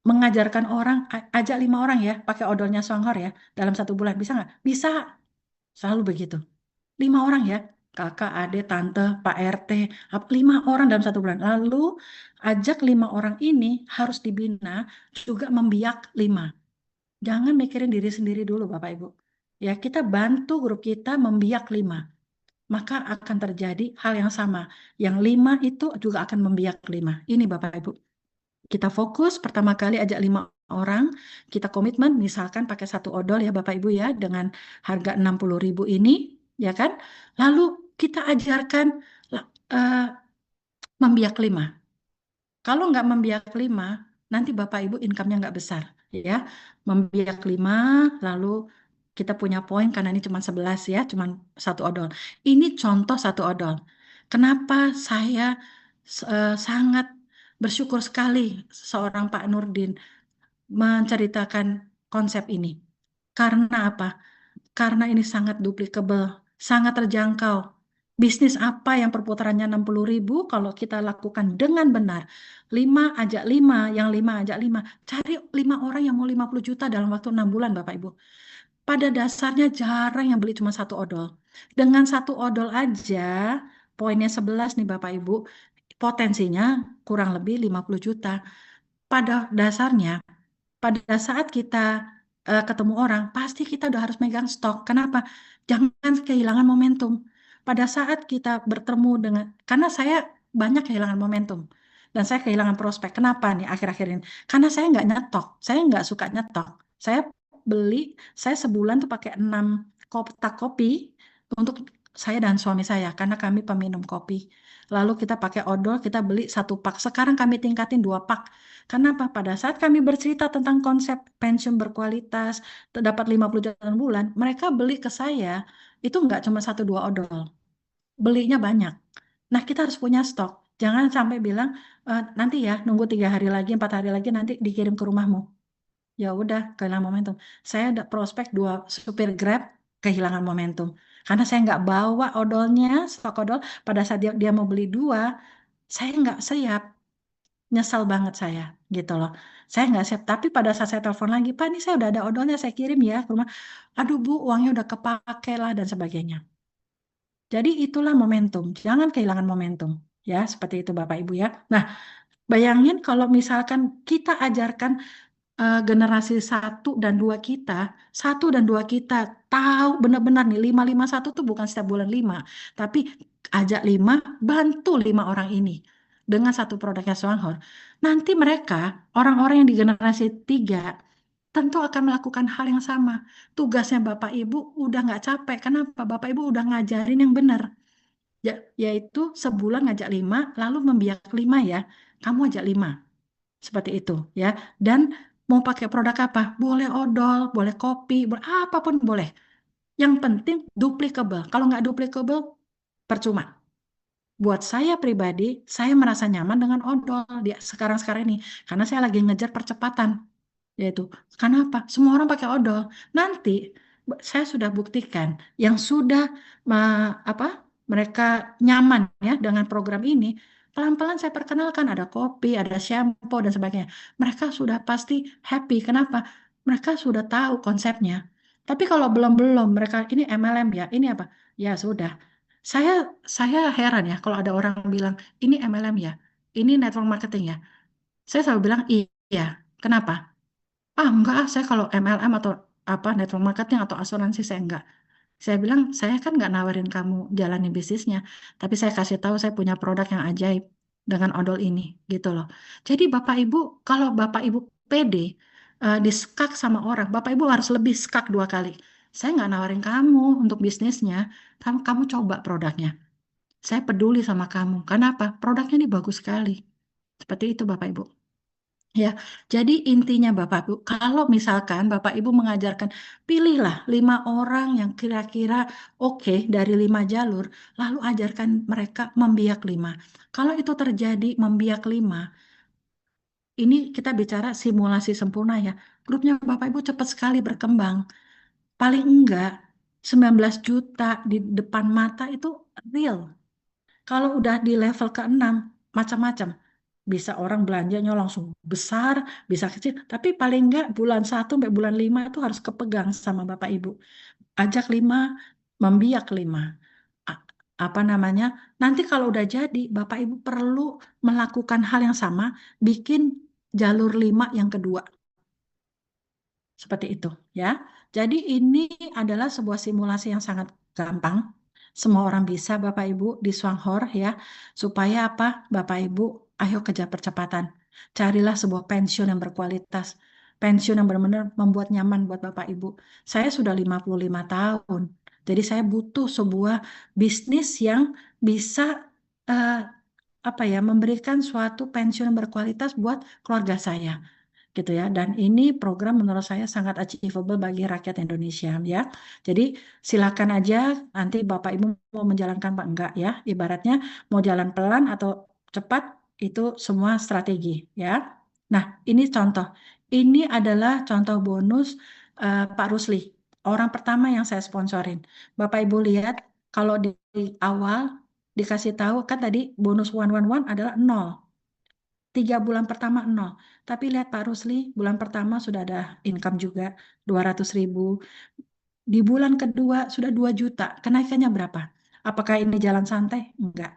mengajarkan orang, ajak 5 orang ya, pakai odolnya Songhor ya, dalam 1 bulan. Bisa nggak? Bisa, selalu begitu. 5 orang ya, kakak, adik, tante, Pak RT, 5 orang dalam 1 bulan. Lalu ajak 5 orang ini harus dibina, juga membiak 5. Jangan mikirin diri sendiri dulu Bapak Ibu. Ya, kita bantu grup kita membiak 5. Maka akan terjadi hal yang sama. Yang 5 itu juga akan membiak 5. Ini Bapak Ibu. Kita fokus pertama kali ajak 5 orang. Kita komitmen misalkan pakai 1 odol ya Bapak Ibu ya. Dengan harga 60.000 ini. Ya kan. Lalu kita ajarkan eh, membiak 5. Kalau nggak membiak 5, nanti Bapak Ibu income-nya nggak besar. Ya, membiak 5, lalu kita punya poin karena ini cuma 11 ya, cuma 1 odol. Ini contoh 1 odol. Kenapa saya sangat bersyukur sekali seorang Pak Nurdin menceritakan konsep ini. Karena apa? Karena ini sangat duplikable, sangat terjangkau. Bisnis apa yang perputarannya 60.000 kalau kita lakukan dengan benar. 5 ajak 5, yang 5 ajak 5. Cari 5 orang yang mau 50 juta dalam waktu 6 bulan Bapak Ibu. Pada dasarnya jarang yang beli cuma 1 odol. Dengan 1 odol aja, poinnya 11 nih Bapak Ibu, potensinya kurang lebih 50 juta. Pada dasarnya, pada saat kita ketemu orang, pasti kita udah harus megang stok. Kenapa? Jangan kehilangan momentum. Pada saat kita bertemu dengan, karena saya banyak kehilangan momentum. Dan saya kehilangan prospek. Kenapa nih akhir-akhir ini? Karena saya nggak nyetok. Saya nggak suka nyetok. Saya beli, saya sebulan tuh pakai 6 kotak kopi untuk saya dan suami saya. Karena kami peminum kopi. Lalu kita pakai odol, kita beli 1 pak. Sekarang kami tingkatin 2 pak. Kenapa? Pada saat kami bercerita tentang konsep pensiun berkualitas, terdapat 50 juta dalam bulan, mereka beli ke saya, itu nggak cuma 1 2 odol. Belinya banyak. Nah, kita harus punya stok. Jangan sampai bilang, nanti ya, nunggu 3 hari lagi, 4 hari lagi, nanti dikirim ke rumahmu. Ya udah, kehilangan momentum. Saya ada prospek 2 supir Grab, kehilangan momentum. Karena saya nggak bawa odolnya, stok odol, pada saat dia mau beli 2, saya nggak siap. Nyesal banget saya gitu loh. Saya nggak siap, tapi pada saat saya telepon lagi, Pak, ini saya udah ada odolnya, saya kirim ya ke rumah. Aduh Bu, uangnya udah kepake lah dan sebagainya. Jadi itulah momentum, jangan kehilangan momentum. Ya, seperti itu Bapak Ibu ya. Nah, bayangin kalau misalkan kita ajarkan generasi 1 dan 2 kita, 1 dan 2 kita tahu benar-benar nih 551 tuh bukan setiap bulan 5, tapi ajak 5, bantu 5 orang ini dengan 1 produknya Swanghor. Nanti mereka, orang-orang yang di generasi 3, tentu akan melakukan hal yang sama. Tugasnya Bapak Ibu udah nggak capek. Kenapa? Bapak Ibu udah ngajarin yang benar. Yaitu sebulan ngajak 5, lalu membiak 5 ya. Kamu ajak 5. Seperti itu ya. Dan mau pakai produk apa? Boleh odol, boleh kopi, boleh apapun boleh. Yang penting duplicable. Kalau nggak duplicable, percuma. Buat saya pribadi, saya merasa nyaman dengan odol di sekarang-sekarang ini. Karena saya lagi ngejar percepatan. Yaitu, karena apa? Semua orang pakai odol. Nanti saya sudah buktikan yang sudah apa mereka nyaman ya dengan program ini. Pelan-pelan saya perkenalkan ada kopi, ada shampoo dan sebagainya. Mereka sudah pasti happy. Kenapa? Mereka sudah tahu konsepnya. Tapi kalau belum-belum mereka ini MLM ya, ini apa? Ya sudah. Saya saya heran ya kalau ada orang bilang ini MLM ya, ini network marketing ya. Saya selalu bilang iya. Kenapa? Ah, enggak, saya kalau MLM atau apa network marketing atau asuransi saya enggak. Saya bilang, saya kan nggak nawarin kamu jalani bisnisnya, tapi saya kasih tahu saya punya produk yang ajaib dengan odol ini, gitu loh. Jadi Bapak Ibu, kalau Bapak Ibu pede di-skak sama orang, Bapak Ibu harus lebih skak 2 kali. Saya nggak nawarin kamu untuk bisnisnya, kamu coba produknya. Saya peduli sama kamu. Karena apa? Produknya ini bagus sekali. Seperti itu Bapak Ibu. Ya, jadi intinya Bapak Ibu, kalau misalkan Bapak Ibu mengajarkan, pilihlah 5 orang yang kira-kira oke dari 5 jalur, lalu ajarkan mereka membiak 5. Kalau itu terjadi membiak 5, ini kita bicara simulasi sempurna ya. Grupnya Bapak Ibu cepat sekali berkembang. Paling enggak 19 juta di depan mata itu real. Kalau udah di level ke-6, macam-macam. Bisa orang belanjanya langsung besar, bisa kecil, tapi paling enggak bulan 1 sampai bulan 5 itu harus kepegang sama Bapak Ibu. Ajak 5, membiak 5. A- Apa namanya? Nanti kalau udah jadi, Bapak Ibu perlu melakukan hal yang sama, bikin jalur 5 yang kedua. Seperti itu ya. Jadi ini adalah sebuah simulasi yang sangat gampang. Semua orang bisa Bapak Ibu di Swanghor ya. Supaya apa? Bapak Ibu ayo kejar percepatan. Carilah sebuah pensiun yang berkualitas. Pensiun yang benar-benar membuat nyaman buat Bapak Ibu. Saya sudah 55 tahun. Jadi saya butuh sebuah bisnis yang bisa eh, apa ya, memberikan suatu pensiun yang berkualitas buat keluarga saya gitu ya. Dan ini program menurut saya sangat achievable bagi rakyat Indonesia ya. Jadi silakan aja nanti Bapak Ibu mau menjalankan apa enggak ya. Ibaratnya mau jalan pelan atau cepat itu semua strategi ya. Nah, ini contoh. Ini adalah contoh bonus Pak Rusli. Orang pertama yang saya sponsorin. Bapak Ibu lihat kalau di awal dikasih tahu kan tadi bonus 111 adalah 0. 3 bulan pertama nol. Tapi lihat Pak Rusli, bulan pertama sudah ada income juga 200.000. Di bulan kedua sudah 2 juta. Kenaikannya berapa? Apakah ini jalan santai? Enggak.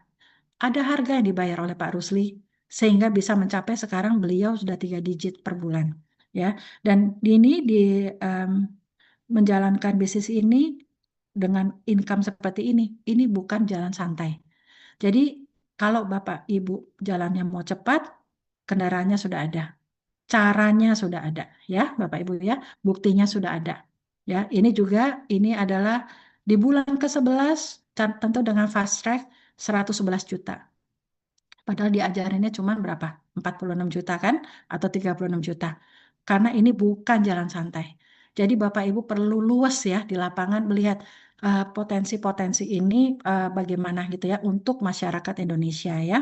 Ada harga yang dibayar oleh Pak Rusli sehingga bisa mencapai sekarang beliau sudah 3 digit per bulan. Ya, dan em, menjalankan bisnis ini dengan income seperti ini bukan jalan santai. Jadi kalau Bapak Ibu jalannya mau cepat, kendaraannya sudah ada, caranya sudah ada, ya Bapak Ibu ya, buktinya sudah ada. Ya, ini adalah di bulan ke-11 tentu dengan fast track 111 juta. Padahal diajarinnya cuma berapa? 46 juta kan? Atau 36 juta. Karena ini bukan jalan santai. Jadi Bapak Ibu perlu luas ya di lapangan melihat potensi-potensi ini bagaimana gitu ya untuk masyarakat Indonesia ya.